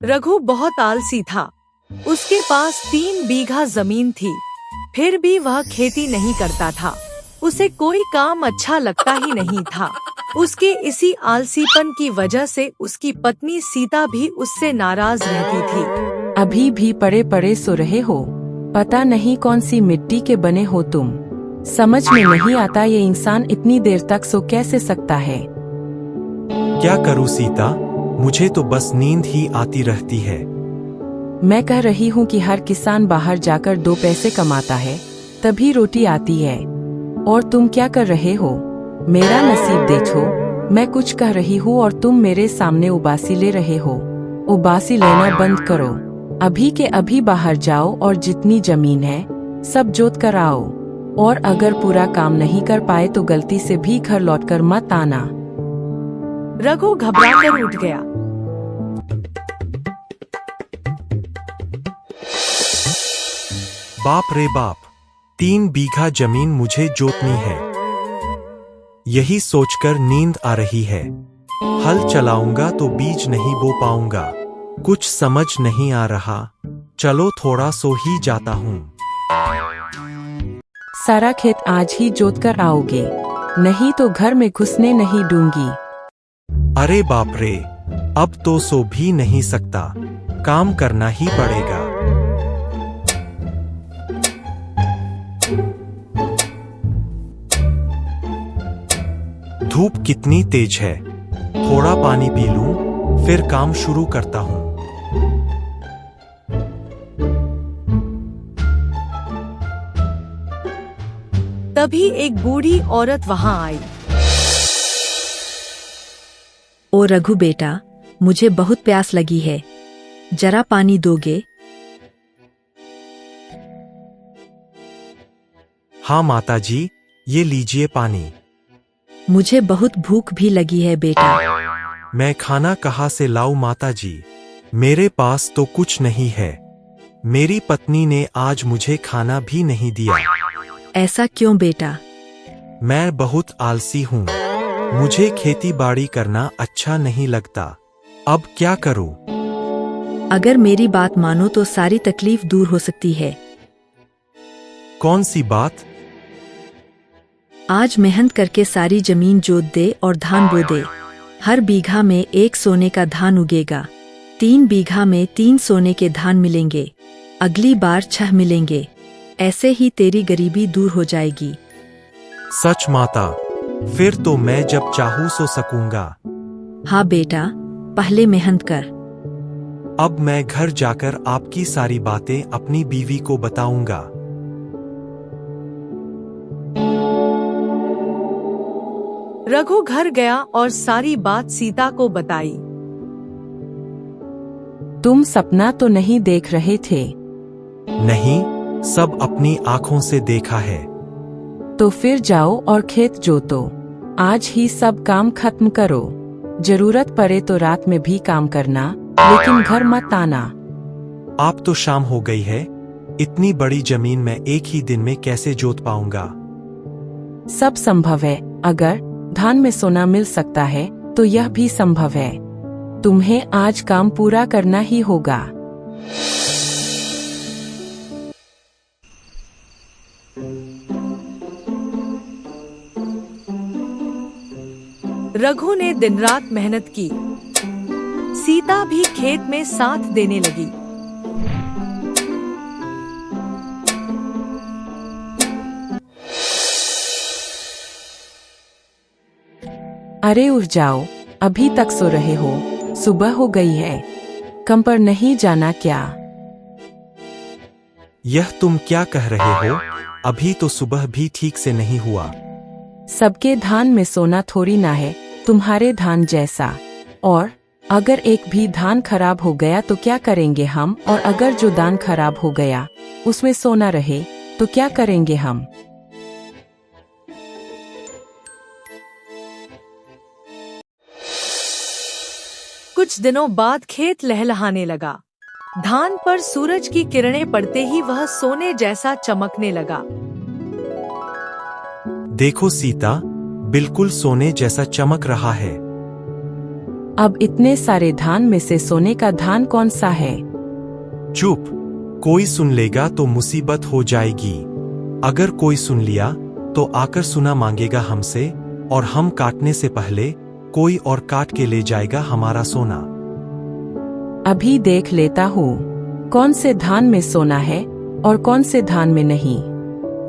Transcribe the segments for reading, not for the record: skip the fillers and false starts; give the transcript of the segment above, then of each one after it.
रघु बहुत आलसी था। उसके पास 3 बीघा जमीन थी, फिर भी वह खेती नहीं करता था। उसे कोई काम अच्छा लगता ही नहीं था। उसके इसी आलसीपन की वजह से उसकी पत्नी सीता भी उससे नाराज रहती थी। अभी भी पड़े पड़े सो रहे हो? पता नहीं कौन सी मिट्टी के बने हो तुम। समझ में नहीं आता ये इंसान इतनी देर तक सो कैसे सकता है। क्या करूं सीता, मुझे तो बस नींद ही आती रहती है। मैं कह रही हूँ कि हर किसान बाहर जाकर 2 पैसे कमाता है, तभी रोटी आती है। और तुम क्या कर रहे हो? मेरा नसीब देखो, मैं कुछ कह रही हूँ और तुम मेरे सामने उबासी ले रहे हो। उबासी लेना बंद करो। अभी के अभी बाहर जाओ और जितनी जमीन है सब जोत कर आओ। और अगर पूरा काम नहीं कर पाए तो गलती से भी घर लौटकर मत आना। रघु घबराकर उठ गया। बाप रे बाप, 3 बीघा जमीन मुझे जोतनी है। यही सोचकर नींद आ रही है। हल चलाऊंगा तो बीज नहीं बो पाऊंगा। कुछ समझ नहीं आ रहा। चलो थोड़ा सो ही जाता हूँ। सारा खेत आज ही जोत कर आओगे, नहीं तो घर में घुसने नहीं दूंगी। अरे बाप रे, अब तो सो भी नहीं सकता, काम करना ही पड़ेगा। धूप कितनी तेज है, थोड़ा पानी पी लूं, फिर काम शुरू करता हूं। तभी एक बूढ़ी औरत वहां आई। ओ रघु बेटा, मुझे बहुत प्यास लगी है, जरा पानी दोगे? हाँ माताजी, ये लीजिए पानी। मुझे बहुत भूख भी लगी है बेटा। मैं खाना कहाँ से लाऊं माताजी? मेरे पास तो कुछ नहीं है। मेरी पत्नी ने आज मुझे खाना भी नहीं दिया। ऐसा क्यों बेटा? मैं बहुत आलसी हूँ। मुझे खेती बाड़ी करना अच्छा नहीं लगता। अब क्या करूँ? अगर मेरी बात मानो तो सारी तकलीफ दूर हो सकती है। कौन सी बात? आज मेहनत करके सारी जमीन जोत दे और धान बो दे। हर बीघा में 1 सोने का धान उगेगा। 3 बीघा में 3 सोने के धान मिलेंगे। अगली बार 6 मिलेंगे। ऐसे ही तेरी गरीबी दूर हो जाएगी। सच माता, फिर तो मैं जब चाहूं सो सकूंगा। हाँ बेटा, पहले मेहनत कर। अब मैं घर जाकर आपकी सारी बातें अपनी बीवी को बताऊंगा। रघु घर गया और सारी बात सीता को बताई। तुम सपना तो नहीं देख रहे थे? नहीं, सब अपनी आंखों से देखा है। तो फिर जाओ और खेत जोतो। आज ही सब काम खत्म करो। जरूरत पड़े तो रात में भी काम करना, लेकिन घर मत आना। आप तो शाम हो गई है। इतनी बड़ी जमीन मैं एक ही दिन में कैसे जोत पाऊंगा? सब संभव है। अगर धान में सोना मिल सकता है तो यह भी संभव है। तुम्हें आज काम पूरा करना ही होगा। रघु ने दिन रात मेहनत की। सीता भी खेत में साथ देने लगी। अरे उठ जाओ, अभी तक सो रहे हो? सुबह हो गई है, काम पर नहीं जाना क्या? यह तुम क्या कह रहे हो? अभी तो सुबह भी ठीक से नहीं हुआ। सबके धान में सोना थोड़ी ना है, तुम्हारे धान जैसा। और अगर एक भी धान खराब हो गया तो क्या करेंगे हम? और अगर जो धान खराब हो गया उसमें सोना रहे तो क्या करेंगे हम? कुछ दिनों बाद खेत लहलहाने लगा। धान पर सूरज की किरणें पड़ते ही वह सोने जैसा चमकने लगा। देखो सीता, बिल्कुल सोने जैसा चमक रहा है। अब इतने सारे धान में से सोने का धान कौन सा है? चुप, कोई सुन लेगा तो मुसीबत हो जाएगी। अगर कोई सुन लिया तो आकर सुना मांगेगा हमसे, और हम काटने से पहले कोई और काट के ले जाएगा हमारा सोना। अभी देख लेता हूँ कौन से धान में सोना है और कौन से धान में नहीं।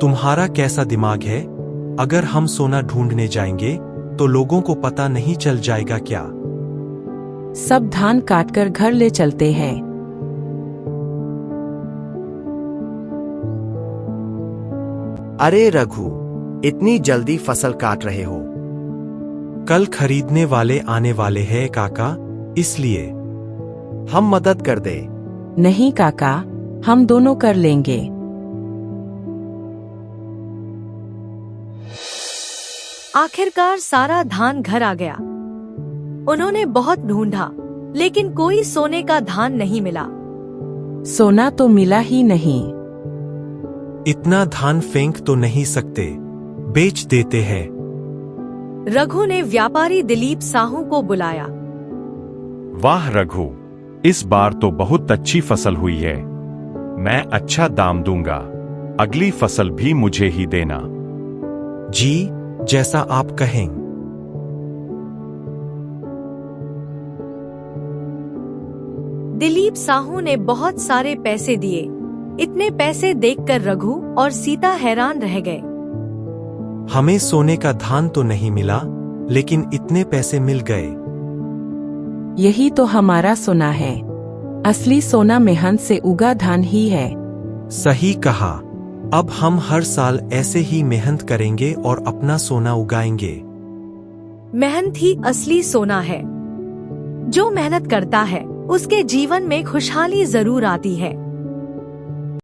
तुम्हारा कैसा दिमाग है? अगर हम सोना ढूंढने जाएंगे तो लोगों को पता नहीं चल जाएगा क्या? सब धान काटकर घर ले चलते हैं। अरे रघु, इतनी जल्दी फसल काट रहे हो? कल खरीदने वाले आने वाले हैं काका, इसलिए। हम मदद कर दे? नहीं काका, हम दोनों कर लेंगे। आखिरकार सारा धान घर आ गया। उन्होंने बहुत ढूंढा, लेकिन कोई सोने का धान नहीं मिला। सोना तो मिला ही नहीं। इतना धान फेंक तो नहीं सकते, बेच देते हैं। रघु ने व्यापारी दिलीप साहू को बुलाया। वाह रघु, इस बार तो बहुत अच्छी फसल हुई है। मैं अच्छा दाम दूंगा। अगली फसल भी मुझे ही देना। जी, जैसा आप कहें। दिलीप साहू ने बहुत सारे पैसे दिए। इतने पैसे देखकर रघु और सीता हैरान रह गए। हमें सोने का धान तो नहीं मिला, लेकिन इतने पैसे मिल गए। यही तो हमारा सोना है। असली सोना मेहनत से उगा धान ही है। सही कहा। अब हम हर साल ऐसे ही मेहनत करेंगे और अपना सोना उगाएंगे। मेहनत ही असली सोना है। जो मेहनत करता है उसके जीवन में खुशहाली जरूर आती है।